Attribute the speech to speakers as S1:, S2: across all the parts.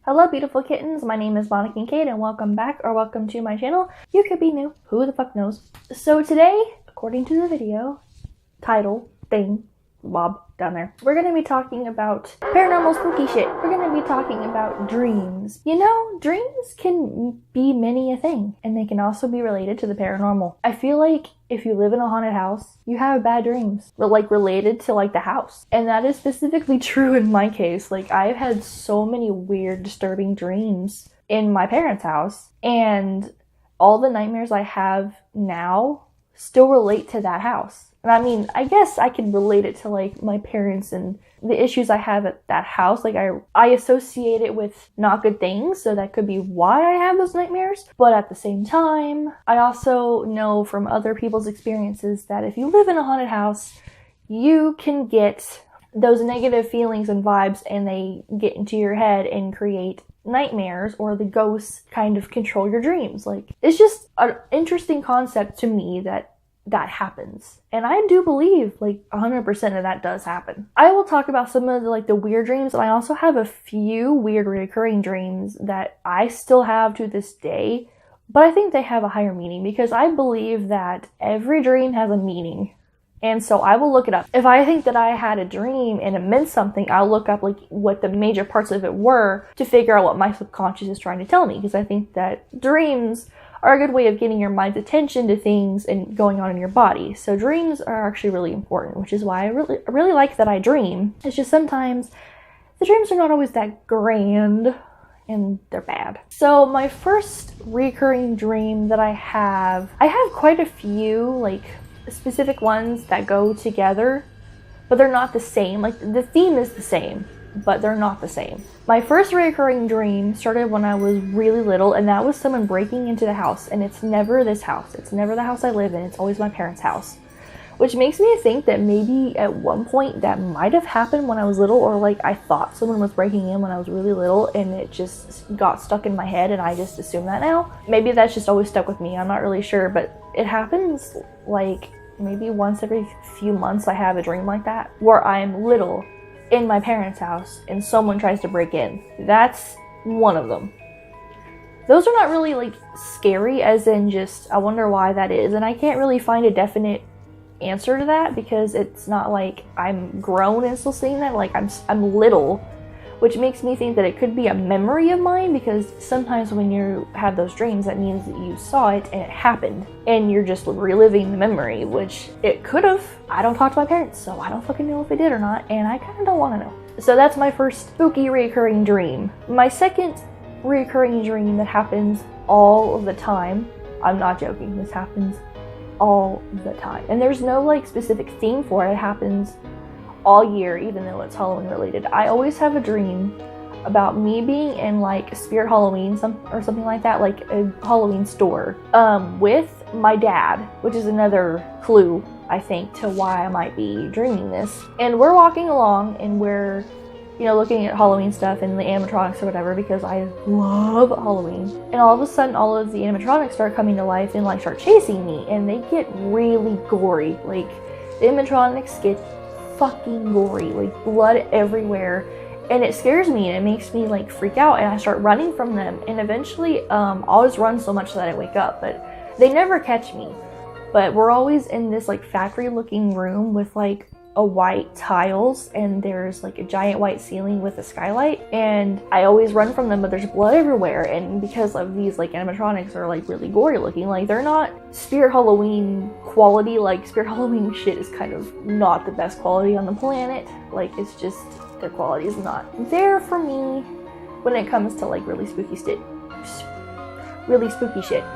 S1: Hello beautiful kittens, my name is KinKade and welcome back or welcome to my channel. You could be new, who the fuck knows. So today, according to the video, title, thing, Bob down there, we're going to be talking about paranormal spooky shit. We're going to be talking about dreams. You know, dreams can be many a thing and they can also be related to the paranormal. I feel like if you live in a haunted house, you have bad dreams, but like related to like the house. And that is specifically true in my case. Like I've had so many weird, disturbing dreams in my parents' house, and all the nightmares I have now still relate to that house. And I mean, I guess I can relate it to like my parents and the issues I have at that house. Like I associate it with not good things, so that could be why I have those nightmares. But at the same time, I also know from other people's experiences that if you live in a haunted house, you can get those negative feelings and vibes and they get into your head and create nightmares, or the ghosts kind of control your dreams. Like, it's just an interesting concept to me that happens. And I do believe like 100% of that does happen. I will talk about some of the weird dreams, and I also have a few weird recurring dreams that I still have to this day, but I think they have a higher meaning because I believe that every dream has a meaning. And so I will look it up. If I think that I had a dream and it meant something, I'll look up like what the major parts of it were to figure out what my subconscious is trying to tell me, because I think that dreams are a good way of getting your mind's attention to things and going on in your body. So dreams are actually really important, which is why I really like that I dream. It's just sometimes the dreams are not always that grand and they're bad. So my first recurring dream that I have quite a few like specific ones that go together, but they're not the same. Like the theme is the same, but they're not the same. My first recurring dream started when I was really little, and that was someone breaking into the house. And it's never this house. It's never the house I live in. It's always my parents' house. Which makes me think that maybe at one point that might have happened when I was little, or like I thought someone was breaking in when I was really little and it just got stuck in my head and I just assume that now. Maybe that's just always stuck with me. I'm not really sure, but it happens like maybe once every few months. I have a dream like that where I'm little in my parents' house and someone tries to break in. That's one of them. Those are not really like scary, as in just I wonder why that is, and I can't really find a definite answer to that because it's not like I'm grown and still seeing that. Like I'm little, which makes me think that it could be a memory of mine, because sometimes when you have those dreams, that means that you saw it and it happened and you're just reliving the memory, which it could have. I don't talk to my parents, so I don't fucking know if it did or not, and I kind of don't want to know. So that's my first spooky recurring dream. My second recurring dream that happens all of the time, I'm not joking, this happens all the time, and there's no like specific theme for it. It happens all year, even though it's Halloween related. I always have a dream about me being in like Spirit Halloween or something like that, like a Halloween store, with my dad, which is another clue I think to why I might be dreaming this. And we're walking along and we're, you know, looking at Halloween stuff and the animatronics or whatever, because I love Halloween. And all of a sudden all of the animatronics start coming to life and like start chasing me, and they get really gory. Like the animatronics get fucking gory, like blood everywhere, and it scares me and it makes me like freak out, and I start running from them, and eventually I'll just run so much that I wake up, but they never catch me. But we're always in this like factory looking room with like a white tiles, and there's like a giant white ceiling with a skylight, and I always run from them, but there's blood everywhere. And because of these like animatronics are like really gory looking, like they're not Spirit Halloween quality. Like Spirit Halloween shit is kind of not the best quality on the planet. Like it's just, their quality is not there for me when it comes to like really spooky shit.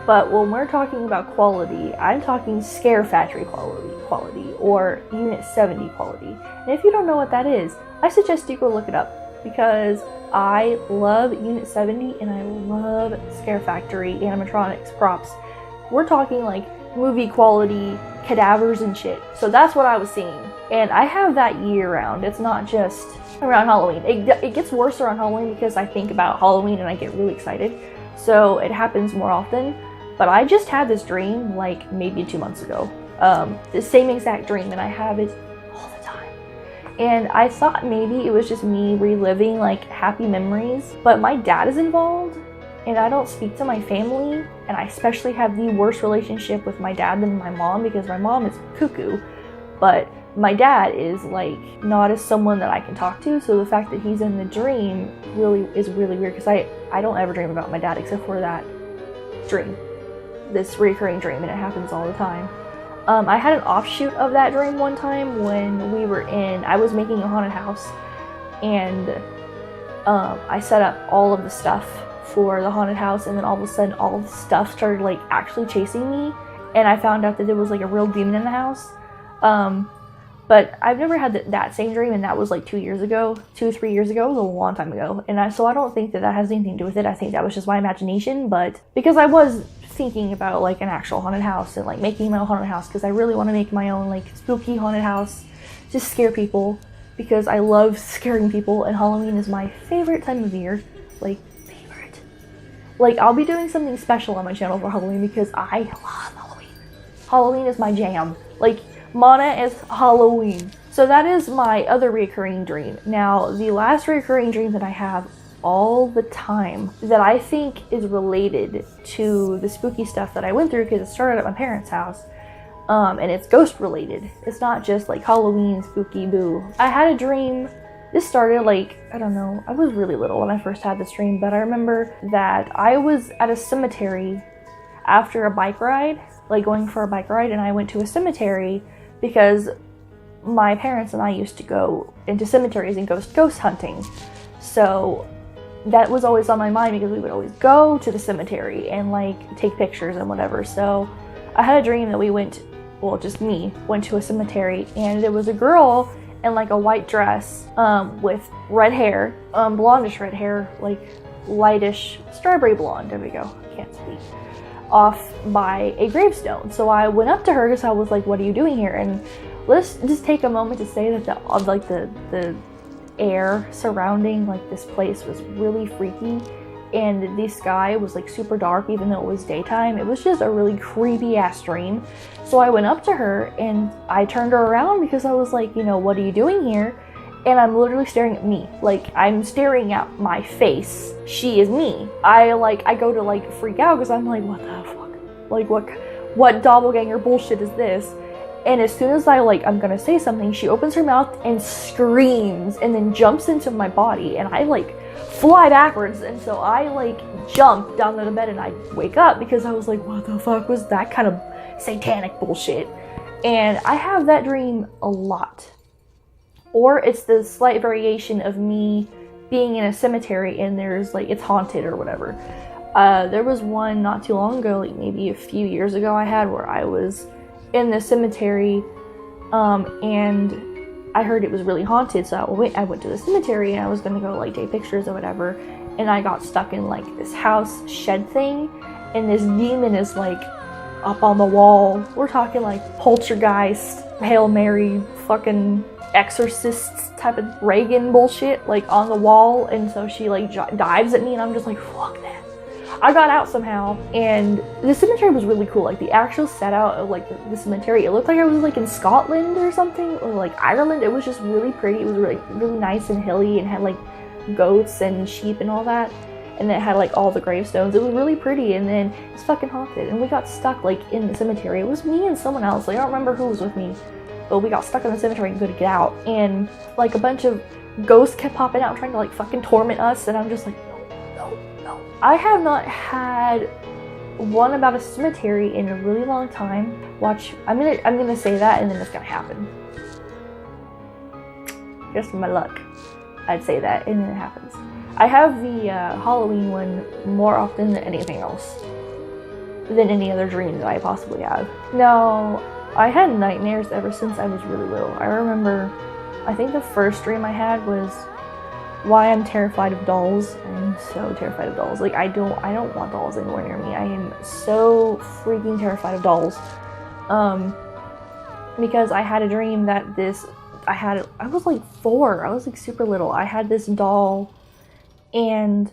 S1: But when we're talking about quality, I'm talking Scare Factory quality, or Unit 70 quality. And if you don't know what that is, I suggest you go look it up, because I love Unit 70 and I love Scare Factory animatronics props. We're talking like movie quality cadavers and shit. So that's what I was seeing, and I have that year round. It's not just around Halloween. It gets worse around Halloween because I think about Halloween and I get really excited. So it happens more often, but I just had this dream like maybe 2 months ago. The same exact dream, and I have it all the time. And I thought maybe it was just me reliving like happy memories, but my dad is involved and I don't speak to my family, and I especially have the worst relationship with my dad than my mom because my mom is cuckoo, but my dad is like not as someone that I can talk to. So the fact that he's in the dream is really weird because I don't ever dream about my dad except for that dream, this recurring dream, and it happens all the time. I had an offshoot of that dream one time when I was making a haunted house, and I set up all of the stuff for the haunted house, and then all of a sudden all the stuff started like actually chasing me, and I found out that there was like a real demon in the house. But I've never had that same dream, and that was like 3 years ago. It was a long time ago, and so I don't think that has anything to do with it. I think that was just my imagination, but because I was thinking about like an actual haunted house and like making my own haunted house, because I really want to make my own like spooky haunted house, just scare people, because I love scaring people, and Halloween is my favorite time of year, like favorite. Like I'll be doing something special on my channel for Halloween because I love Halloween. Halloween is my jam. Like Mana is Halloween. So that is my other recurring dream. Now the last recurring dream that I have all the time that I think is related to the spooky stuff that I went through, because it started at my parents' house, and it's ghost related. It's not just like Halloween spooky boo. I had a dream. This started like, I don't know, I was really little when I first had this dream, but I remember that I was at a cemetery after a bike ride, like going for a bike ride, and I went to a cemetery because my parents and I used to go into cemeteries and ghost hunting. So that was always on my mind because we would always go to the cemetery and like take pictures and whatever. So I had a dream that we went, well, just me, went to a cemetery, and there was a girl in like a white dress with red hair, blondish red hair, like lightish strawberry blonde, there we go, can't speak, off by a gravestone. So I went up to her because I was like, what are you doing here? And let's just take a moment to say that the air surrounding like this place was really freaky, and the sky was like super dark even though it was daytime. It was just a really creepy ass dream. So I went up to her and I turned her around because I was like, you know, what are you doing here? And I'm literally staring at me, like I'm staring at my face. She is me. I go to like freak out because I'm like, what the fuck? Like what doppelganger bullshit is this? And as soon as I'm gonna say something, she opens her mouth and screams and then jumps into my body, and I like fly backwards, and so I like jump down to the bed and I wake up because I was like, what the fuck was that kind of satanic bullshit? And I have that dream a lot. Or it's the slight variation of me being in a cemetery and there's like, it's haunted or whatever. There was one not too long ago, like maybe a few years ago I had, where I was in the cemetery, and I heard it was really haunted, so I went to the cemetery and I was gonna go like take pictures or whatever, and I got stuck in like this house shed thing, and this demon is like up on the wall. We're talking like poltergeist, Hail Mary, fucking exorcists type of Reagan bullshit, like on the wall, and so she like dives at me and I'm just like, fuck that. I got out somehow, and the cemetery was really cool. Like the actual set out of like the cemetery, it looked like I was like in Scotland or something, or like Ireland. It was just really pretty. It was really nice and hilly, and had like goats and sheep and all that, and it had like all the gravestones. It was really pretty, and then it's fucking haunted, and we got stuck like in the cemetery. It was me and someone else. Like I don't remember who was with me, but we got stuck in the cemetery and couldn't get out, and like a bunch of ghosts kept popping out trying to like fucking torment us, and I'm just like, no. I have not had one about a cemetery in a really long time. Watch, I'm gonna say that and then it's gonna happen. Just my luck. I'd say that and then it happens. I have the Halloween one more often than anything else. Than any other dream that I possibly have. Now, I had nightmares ever since I was really little. I remember, I think the first dream I had was why I'm terrified of dolls. I'm so terrified of dolls. Like I don't want dolls anywhere near me. I am so freaking terrified of dolls. Because I had a dream that I was like 4. I was like super little. I had this doll and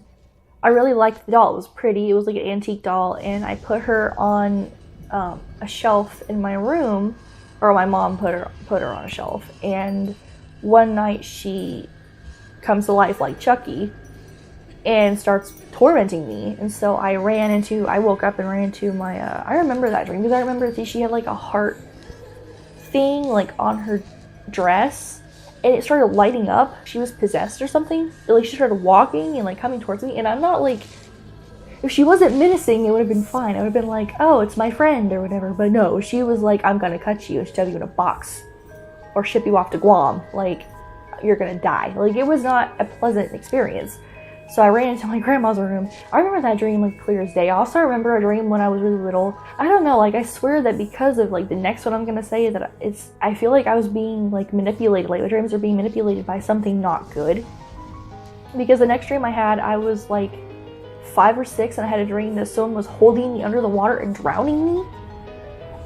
S1: I really liked the doll. It was pretty. It was like an antique doll, and I put her on a shelf in my room, or my mom put her on a shelf, and one night she comes to life like Chucky and starts tormenting me. And so I woke up and ran into my, I remember that dream because I remember that she had like a heart thing like on her dress, and it started lighting up. She was possessed or something. Like she started walking and like coming towards me, and I'm not like, if she wasn't menacing, it would have been fine. I would have been like, oh, it's my friend or whatever. But no, she was like, I'm gonna cut you and shove you in a box or ship you off to Guam. Like, you're gonna die. Like, it was not a pleasant experience. So I ran into my grandma's room. I remember that dream like clear as day. I also remember a dream when I was really little. I don't know, like I swear that because of like the next one I'm gonna say, that I feel like I was being like manipulated. Like my dreams are being manipulated by something not good. Because the next dream I had, I was like 5 or 6 and I had a dream that someone was holding me under the water and drowning me.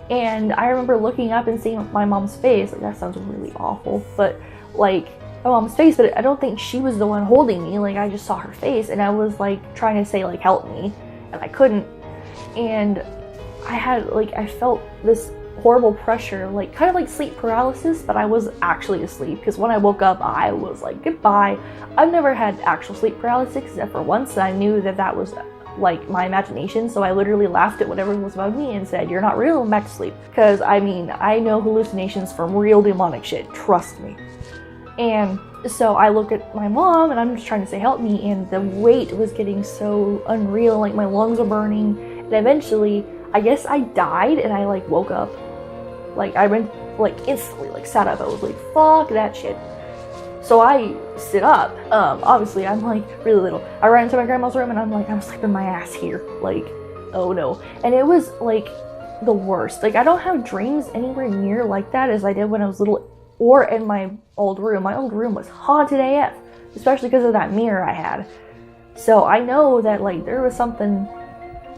S1: And I remember looking up and seeing my mom's face. Like that sounds really awful, but like my mom's face, but I don't think she was the one holding me. Like I just saw her face and I was like trying to say like help me, and I couldn't. And I felt this horrible pressure, like kind of like sleep paralysis, but I was actually asleep because when I woke up I was like goodbye. I've never had actual sleep paralysis except for once, and I knew that that was like my imagination, so I literally laughed at whatever was above me and said, you're not real, I'm back to sleep. Because I mean, I know hallucinations from real demonic shit, trust me. And so I look at my mom and I'm just trying to say help me, and the weight was getting so unreal, like my lungs were burning, and eventually I guess I died and I like woke up. Like I went like instantly like sat up. I was like fuck that shit. So I sit up. Obviously I'm like really little. I ran into my grandma's room and I'm like, I'm sleeping my ass here. Like, oh no. And it was like the worst. Like I don't have dreams anywhere near like that as I did when I was little or in my old room. My old room was haunted AF, especially because of that mirror I had. So I know that like there was something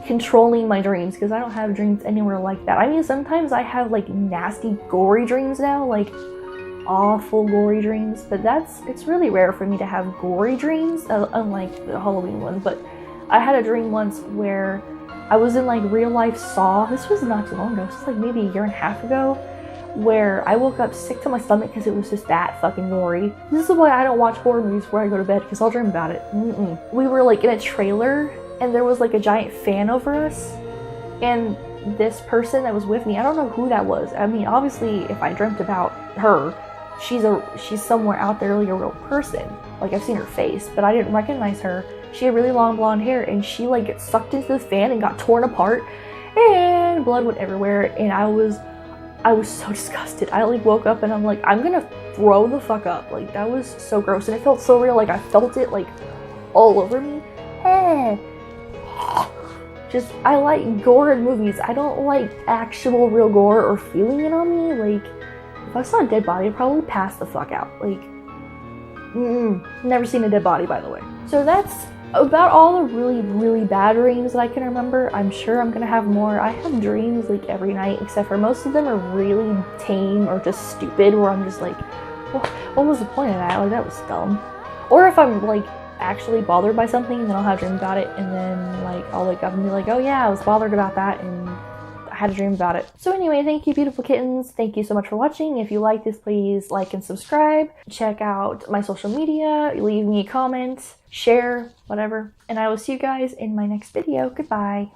S1: controlling my dreams because I don't have dreams anywhere like that. I mean, sometimes I have like nasty gory dreams now, like awful gory dreams, but it's really rare for me to have gory dreams, unlike the Halloween one. But I had a dream once where I was in like real life Saw. This was not too long ago. This was like maybe a year and a half ago, where I woke up sick to my stomach because it was just that fucking gory. This is why I don't watch horror movies before I go to bed, because I'll dream about it. We were like in a trailer and there was like a giant fan over us, and this person that was with me, I don't know who that was. I mean, obviously if I dreamt about her, she's somewhere out there, like a real person. Like I've seen her face, but I didn't recognize her. She had really long blonde hair, and she like gets sucked into the fan and got torn apart, and blood went everywhere, and I was so disgusted. I like woke up and I'm like, I'm gonna throw the fuck up. Like that was so gross, and it felt so real. Like I felt it like all over me. Just, I like gore in movies. I don't like actual real gore or feeling it on me. Like, if I saw a dead body, I'd probably pass the fuck out. Like, never seen a dead body, by the way. So that's about all the really, really bad dreams that I can remember. I'm sure I'm gonna have more. I have dreams like every night, except for most of them are really tame or just stupid, where I'm just like, well, what was the point of that? Like, that was dumb. Or if I'm like actually bothered by something, then I'll have a dream about it, and then like I'll wake up and be like, oh yeah, I was bothered about that and I had a dream about it. So anyway, thank you beautiful kittens. Thank you so much for watching. If you like this, please like and subscribe. Check out my social media, leave me a comment, share, whatever, and I will see you guys in my next video. Goodbye.